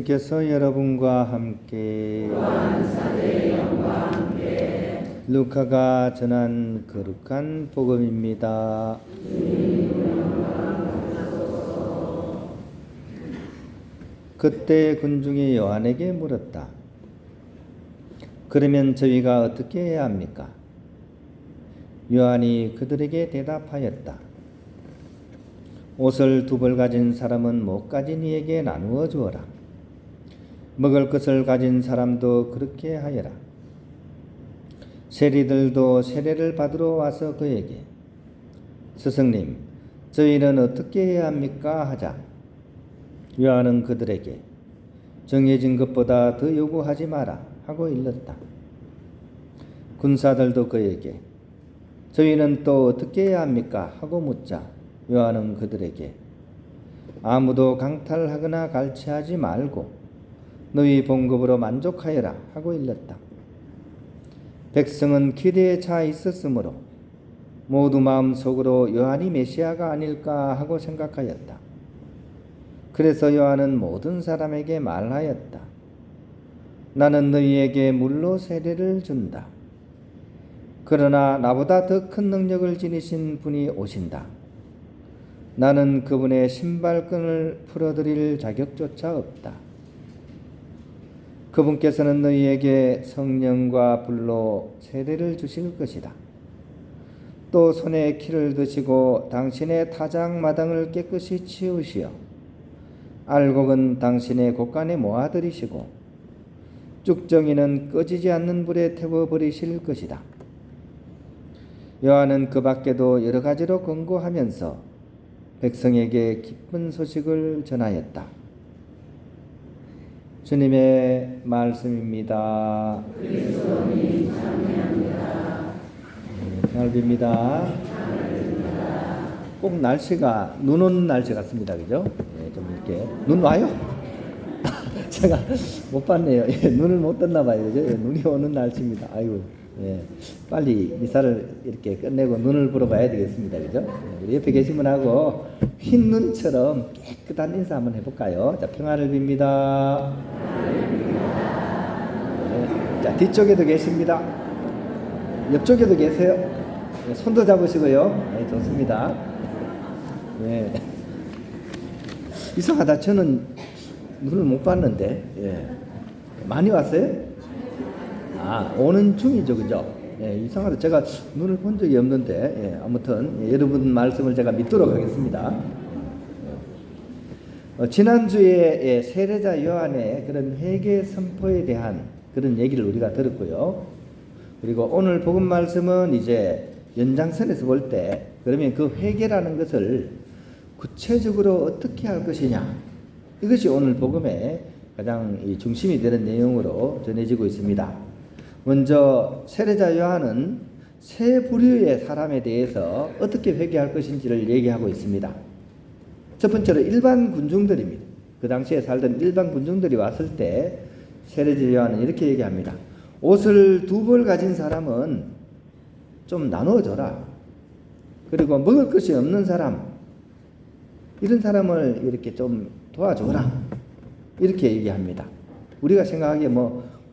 주님께서 여러분과 함께 루카가 전한 거룩한 복음입니다. 그때 군중이 요한에게 물었다. 그러면 저희가 어떻게 해야 합니까? 요한이 그들에게 대답하였다. 옷을 2벌 가진 사람은 못 가진 이에게 나누어 주어라. 먹을 것을 가진 사람도 그렇게 하여라. 세리들도 세례를 받으러 와서 그에게 스승님, 저희는 어떻게 해야 합니까? 하자. 요한은 그들에게 정해진 것보다 더 요구하지 마라 하고 일렀다. 군사들도 그에게 저희는 또 어떻게 해야 합니까? 하고 묻자. 요한은 그들에게 아무도 강탈하거나 갈취하지 말고 너희 봉급으로 만족하여라 하고 일렀다. 백성은 기대에 차 있었으므로 모두 마음속으로 요한이 메시아가 아닐까 하고 생각하였다. 그래서 요한은 모든 사람에게 말하였다. 나는 너희에게 물로 세례를 준다. 그러나 나보다 더 큰 능력을 지니신 분이 오신다. 나는 그분의 신발끈을 풀어드릴 자격조차 없다. 그분께서는 너희에게 성령과 불로 세례를 주실 것이다. 또 손에 키를 드시고 당신의 타작마당을 깨끗이 치우시어 알곡은 당신의 곳간에 모아들이시고 쭉정이는 꺼지지 않는 불에 태워버리실 것이다. 요한은 그 밖에도 여러 가지로 권고하면서 백성에게 기쁜 소식을 전하였다. 주님의 말씀입니다. 그리스도님 찬양합니다. 평을 빕니다. 꼭 날씨가 눈 오는 날씨 같습니다. 그죠? 예, 좀 이렇게 눈 와요? 제가 못 봤네요. 예, 눈을 못 떴나 봐요. 그죠? 예, 눈이 오는 날씨입니다. 아이고. 예, 빨리 미사를 이렇게 끝내고 눈을 보러 가야 되겠습니다. 그죠? 예, 우리 옆에 계신 분하고 흰 눈처럼 깨끗한 인사 한번 해볼까요? 자, 평화를 빕니다. 예, 자, 뒤쪽에도 계십니다. 옆쪽에도 계세요. 예, 손도 잡으시고요. 네, 좋습니다. 예. 이상하다. 저는 눈을 못 봤는데, 예. 많이 왔어요? 아, 오는 중이죠, 그죠? 예, 이상하다. 제가 눈을 본 적이 없는데, 예, 아무튼, 예, 여러분 말씀을 제가 믿도록 하겠습니다. 지난주에 예, 세례자 요한의 그런 회개 선포에 대한 그런 얘기를 우리가 들었고요. 그리고 오늘 복음 말씀은 이제 연장선에서 볼 때, 그러면 그 회개라는 것을 구체적으로 어떻게 할 것이냐, 이것이 오늘 복음의 가장 중심이 되는 내용으로 전해지고 있습니다. 먼저 세례자 요한은 세 부류의 사람에 대해서 어떻게 회개할 것인지를 얘기하고 있습니다. 첫 번째로 일반 군중들입니다. 그 당시에 살던 일반 군중들이 왔을 때 세례자 요한은 이렇게 얘기합니다. 옷을 2벌 가진 사람은 좀 나누어줘라. 그리고 먹을 것이 없는 사람, 이런 사람을 이렇게 좀 도와줘라. 이렇게 얘기합니다. 우리가 생각하기에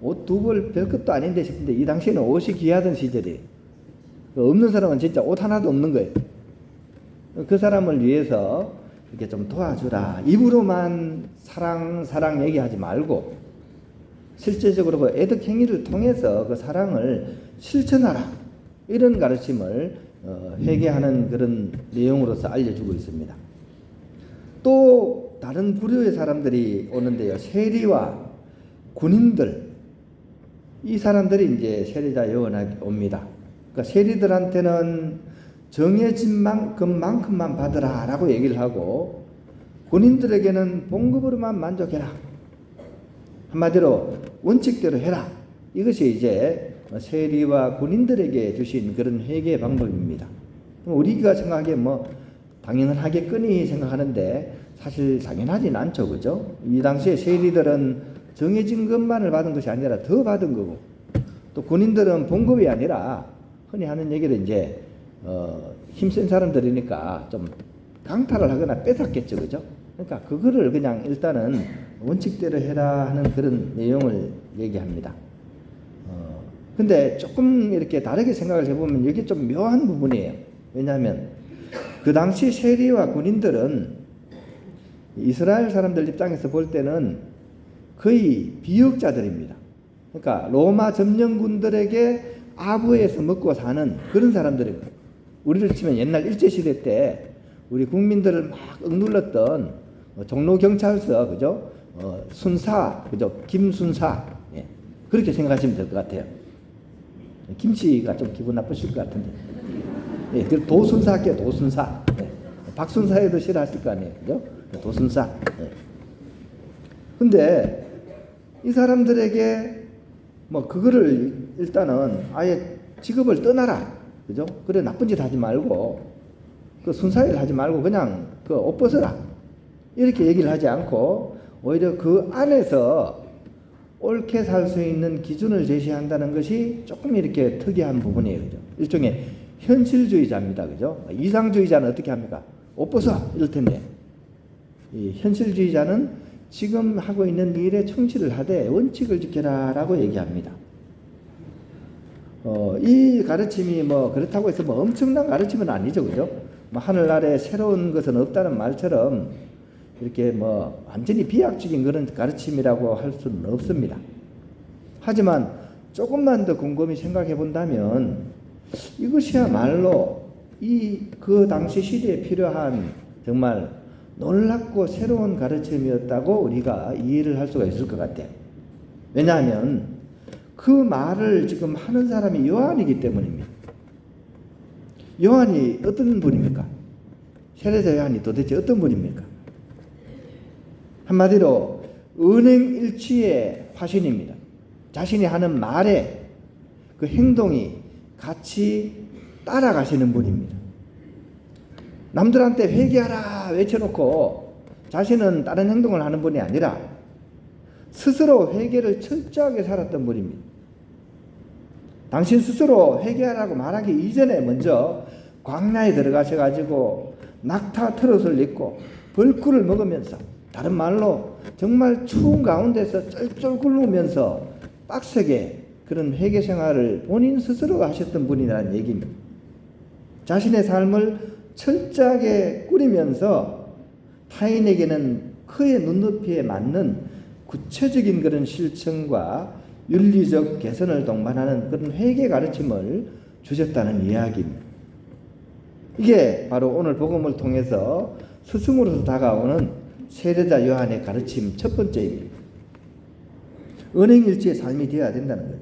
옷 2벌 별것도 아닌데 싶은데 이 당시에는 옷이 귀하던 시절이에요. 없는 사람은 진짜 옷 하나도 없는 거예요. 그 사람을 위해서 이렇게 좀 도와주라. 입으로만 사랑 얘기하지 말고 실제적으로 그 애덕 행위를 통해서 그 사랑을 실천하라. 이런 가르침을 회개하는 그런 내용으로서 알려주고 있습니다. 또 다른 부류의 사람들이 오는데요. 세리와 군인들, 이 사람들이 이제 세례자 요한에게 옵니다. 그러니까 세리들한테는 정해진 만큼만 받으라 라고 얘기를 하고, 군인들에게는 봉급으로만 만족해라. 한마디로 원칙대로 해라. 이것이 이제 세리와 군인들에게 주신 그런 회개 방법입니다. 우리가 생각하기에 당연하겠거니 생각하는데 사실 당연하진 않죠. 그죠? 이 당시에 세리들은 정해진 것만을 받은 것이 아니라 더 받은 거고, 또 군인들은 봉급이 아니라 흔히 하는 얘기를 이제 힘센 사람들이니까 좀 강탈을 하거나 뺏었겠죠. 그죠? 그러니까 그거를 그냥 일단은 원칙대로 해라 하는 그런 내용을 얘기합니다. 근데 조금 이렇게 다르게 생각을 해보면 이게 좀 묘한 부분이에요. 왜냐하면 그 당시 세리와 군인들은 이스라엘 사람들 입장에서 볼 때는 거의 비역자들입니다. 그러니까 로마 점령군들에게 아부에서 먹고 사는 그런 사람들입니다. 우리를 치면 옛날 일제시대 때 우리 국민들을 막 억눌렀던 종로경찰서, 그죠? 순사, 그죠? 김순사. 예. 그렇게 생각하시면 될 것 같아요. 김치가 좀 기분 나쁘실 것 같은데. 예, 도순사 할게요, 도순사. 예. 박순사에도 싫어하실 거 아니에요, 그죠? 도순사. 예. 근데 이 사람들에게 뭐 그거를 일단은 아예 직업을 떠나라, 그죠? 그래 나쁜 짓 하지 말고 그 순사일 하지 말고 그냥 그 옷 벗어라 이렇게 얘기를 하지 않고 오히려 그 안에서 옳게 살 수 있는 기준을 제시한다는 것이 조금 이렇게 특이한 부분이에요, 그죠? 일종의 현실주의자입니다, 그죠? 이상주의자는 어떻게 합니까? 옷 벗어 이럴 텐데 이 현실주의자는 지금 하고 있는 일에 충실을 하되 원칙을 지켜라라고 얘기합니다. 이 가르침이 뭐 그렇다고 해서 뭐 엄청난 가르침은 아니죠, 그죠? 뭐 하늘 아래 새로운 것은 없다는 말처럼 이렇게 뭐 완전히 비약적인 그런 가르침이라고 할 수는 없습니다. 하지만 조금만 더 곰곰이 생각해 본다면 이것이야말로 그 당시 시대에 필요한 정말 놀랍고 새로운 가르침이었다고 우리가 이해를 할 수가 있을 것 같아요. 왜냐하면 그 말을 지금 하는 사람이 요한이기 때문입니다. 요한이 어떤 분입니까? 세례자 요한이 도대체 어떤 분입니까? 한마디로 은행일치의 화신입니다. 자신이 하는 말에 그 행동이 같이 따라가시는 분입니다. 남들한테 회개하라 외쳐놓고 자신은 다른 행동을 하는 분이 아니라 스스로 회개를 철저하게 살았던 분입니다. 당신 스스로 회개하라고 말하기 이전에 먼저 광야에 들어가셔가지고 낙타 트롯을 입고 벌꿀을 먹으면서, 다른 말로 정말 추운 가운데서 쩔쩔 굶으면서 빡세게 그런 회개 생활을 본인 스스로가 하셨던 분이라는 얘기입니다. 자신의 삶을 철저하게 꾸리면서 타인에게는 그의 눈높이에 맞는 구체적인 그런 실천과 윤리적 개선을 동반하는 그런 회개 가르침을 주셨다는 이야기입니다. 이게 바로 오늘 복음을 통해서 스승으로서 다가오는 세례자 요한의 가르침 첫 번째입니다. 은행일치의 삶이 되어야 된다는 거예요.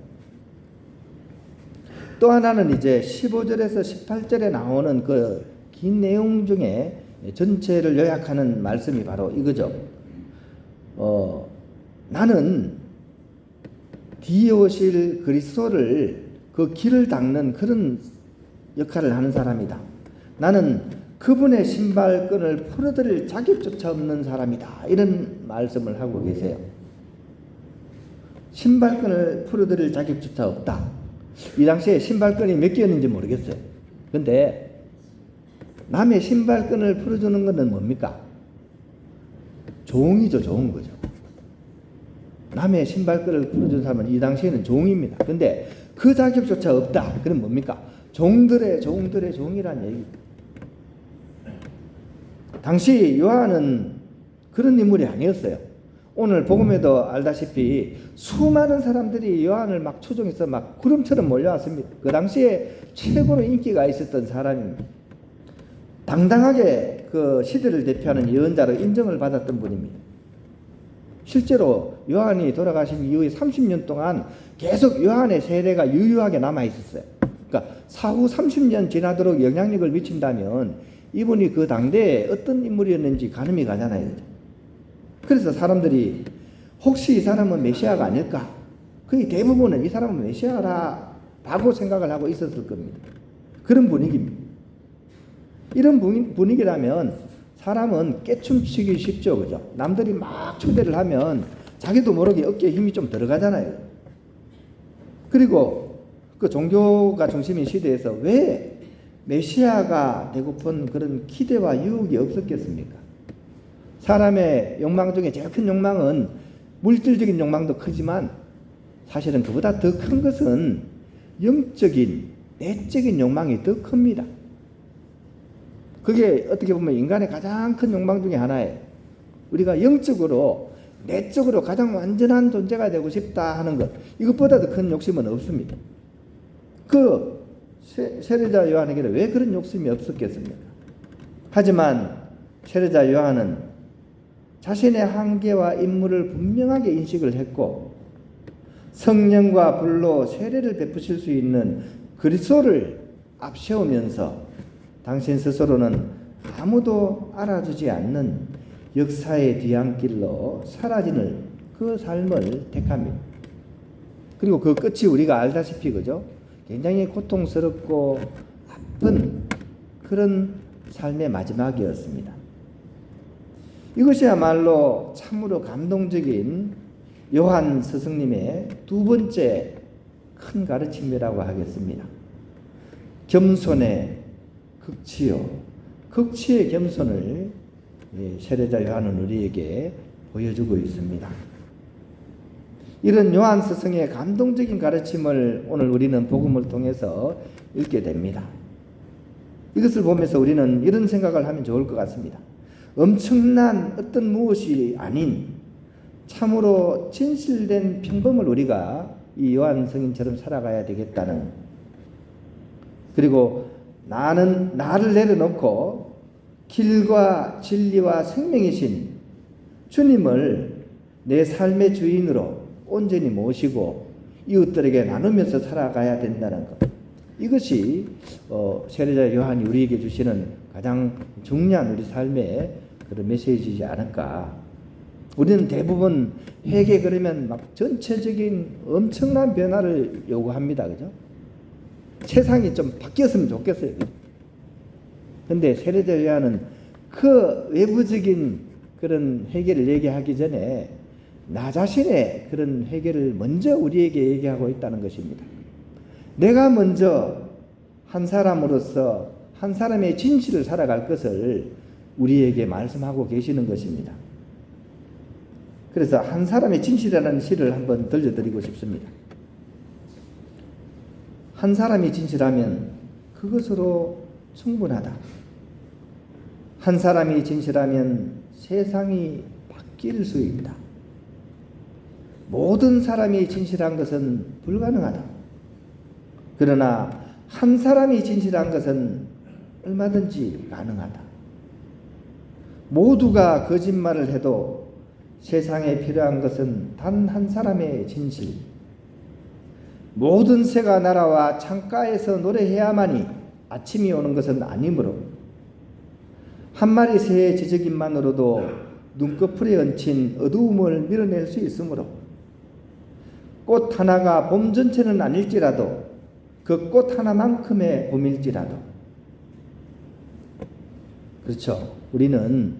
또 하나는 이제 15절에서 18절에 나오는 그 긴 내용 중에 전체를 요약하는 말씀이 바로 이거죠. 나는 뒤에 오실 그리스도를 그 길을 닦는 그런 역할을 하는 사람이다. 나는 그분의 신발끈을 풀어드릴 자격조차 없는 사람이다. 이런 말씀을 하고 계세요. 신발끈을 풀어드릴 자격조차 없다. 이 당시에 신발끈이 몇 개였는지 모르겠어요. 근데 남의 신발끈을 풀어주는 것은 뭡니까? 종이죠, 종인 거죠. 남의 신발끈을 풀어주는 사람은 이 당시에는 종입니다. 근데 그 자격조차 없다. 그럼 뭡니까? 종들의 종이란 얘기. 당시 요한은 그런 인물이 아니었어요. 오늘 복음에도 알다시피 수많은 사람들이 요한을 막 추종해서 막 구름처럼 몰려왔습니다. 그 당시에 최고로 인기가 있었던 사람입니다. 당당하게 그 시대를 대표하는 예언자로 인정을 받았던 분입니다. 실제로 요한이 돌아가신 이후에 30년 동안 계속 요한의 세례가 유효하게 남아 있었어요. 그러니까 사후 30년 지나도록 영향력을 미친다면 이분이 그 당대에 어떤 인물이었는지 가늠이 가잖아요. 그래서 사람들이 혹시 이 사람은 메시아가 아닐까? 거의 대부분은 이 사람은 메시아라고 생각을 하고 있었을 겁니다. 그런 분위기입니다. 이런 분위기라면 사람은 깨춤추기 쉽죠, 그죠? 남들이 막 초대를 하면 자기도 모르게 어깨에 힘이 좀 들어가잖아요. 그리고 그 종교가 중심인 시대에서 왜 메시아가 되고픈 그런 기대와 유혹이 없었겠습니까? 사람의 욕망 중에 제일 큰 욕망은 물질적인 욕망도 크지만 사실은 그보다 더 큰 것은 영적인, 내적인 욕망이 더 큽니다. 그게 어떻게 보면 인간의 가장 큰 욕망 중에 하나예요. 우리가 영적으로, 내적으로 가장 완전한 존재가 되고 싶다 하는 것, 이것보다 더 큰 욕심은 없습니다. 그 세례자 요한에게는 왜 그런 욕심이 없었겠습니까? 하지만 세례자 요한은 자신의 한계와 임무를 분명하게 인식을 했고 성령과 불로 세례를 베푸실 수 있는 그리스도를 앞세우면서 당신 스스로는 아무도 알아주지 않는 역사의 뒤안길로 사라지는 그 삶을 택합니다. 그리고 그 끝이 우리가 알다시피 그죠? 굉장히 고통스럽고 아픈 그런 삶의 마지막이었습니다. 이것이야말로 참으로 감동적인 요한 스승님의 두 번째 큰 가르침이라고 하겠습니다. 겸손의 극치요. 극치의 겸손을 세례자 요한은 우리에게 보여주고 있습니다. 이런 요한 스승의 감동적인 가르침을 오늘 우리는 복음을 통해서 읽게 됩니다. 이것을 보면서 우리는 이런 생각을 하면 좋을 것 같습니다. 엄청난 어떤 무엇이 아닌 참으로 진실된 평범을 우리가 이 요한 성인처럼 살아가야 되겠다는, 그리고 나를 내려놓고 길과 진리와 생명이신 주님을 내 삶의 주인으로 온전히 모시고 이웃들에게 나누면서 살아가야 된다는 것, 이것이 세례자 요한이 우리에게 주시는 가장 중요한 우리 삶의 그런 메시지이지 않을까. 우리는 대부분 회개 그러면 막 전체적인 엄청난 변화를 요구합니다. 그죠? 세상이 좀 바뀌었으면 좋겠어요. 근데 세례자 요한은 그 외부적인 그런 회개를 얘기하기 전에 나 자신의 그런 회개를 먼저 우리에게 얘기하고 있다는 것입니다. 내가 먼저 한 사람으로서 한 사람의 진실을 살아갈 것을 우리에게 말씀하고 계시는 것입니다. 그래서 한 사람의 진실이라는 시를 한번 들려드리고 싶습니다. 한 사람이 진실하면 그것으로 충분하다. 한 사람이 진실하면 세상이 바뀔 수 있다. 모든 사람이 진실한 것은 불가능하다. 그러나 한 사람이 진실한 것은 얼마든지 가능하다. 모두가 거짓말을 해도 세상에 필요한 것은 단 한 사람의 진실. 모든 새가 날아와 창가에서 노래해야만이 아침이 오는 것은 아니므로 한 마리 새의 지저귀만으로도 눈꺼풀에 얹힌 어두움을 밀어낼 수 있으므로 꽃 하나가 봄 전체는 아닐지라도 그 꽃 하나만큼의 봄일지라도, 그렇죠. 우리는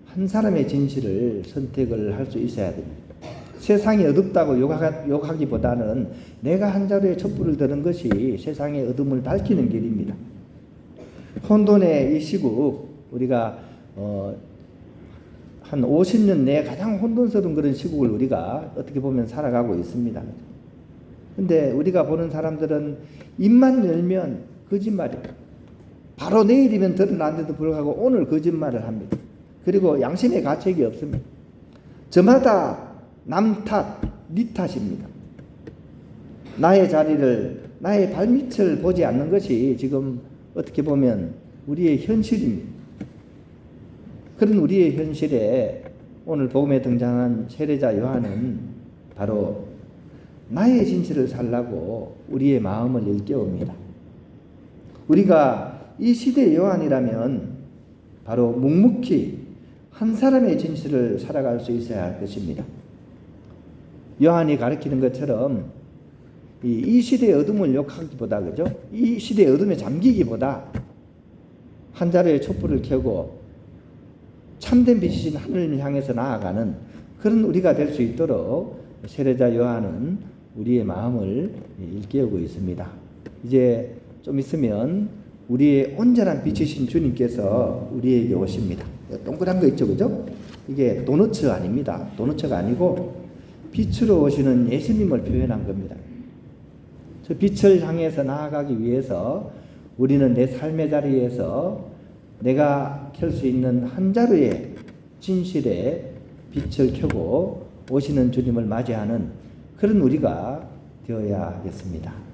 한 사람의 진실을 선택을 할 수 있어야 됩니다. 세상이 어둡다고 욕하기보다는 내가 한 자루의 촛불을 드는 것이 세상의 어둠을 밝히는 길입니다. 혼돈의 이 시국, 우리가 한 50년 내에 가장 혼돈스러운 그런 시국을 우리가 어떻게 보면 살아가고 있습니다. 근데 우리가 보는 사람들은 입만 열면 거짓말이에요. 바로 내일이면 드러나는데도 불구하고 오늘 거짓말을 합니다. 그리고 양심의 가책이 없습니다. 저마다 남 탓, 니 탓입니다. 나의 자리를, 나의 발밑을 보지 않는 것이 지금 어떻게 보면 우리의 현실입니다. 그런 우리의 현실에 오늘 복음에 등장한 세례자 요한은 바로 나의 진실을 살라고 우리의 마음을 일깨웁니다. 우리가 이 시대의 요한이라면 바로 묵묵히 한 사람의 진실을 살아갈 수 있어야 할 것입니다. 요한이 가르치는 것처럼 이 시대의 어둠을 욕하기보다, 그죠? 이 시대의 어둠에 잠기기보다 한 자루의 촛불을 켜고 참된 빛이신 하늘을 향해서 나아가는 그런 우리가 될 수 있도록 세례자 요한은 우리의 마음을 일깨우고 있습니다. 이제 좀 있으면 우리의 온전한 빛이신 주님께서 우리에게 오십니다. 동그란 거 있죠, 그죠? 이게 도너츠 아닙니다. 도너츠가 아니고 빛으로 오시는 예수님을 표현한 겁니다. 저 빛을 향해서 나아가기 위해서 우리는 내 삶의 자리에서 내가 켤 수 있는 한 자루의 진실의 빛을 켜고 오시는 주님을 맞이하는 그런 우리가 되어야 하겠습니다.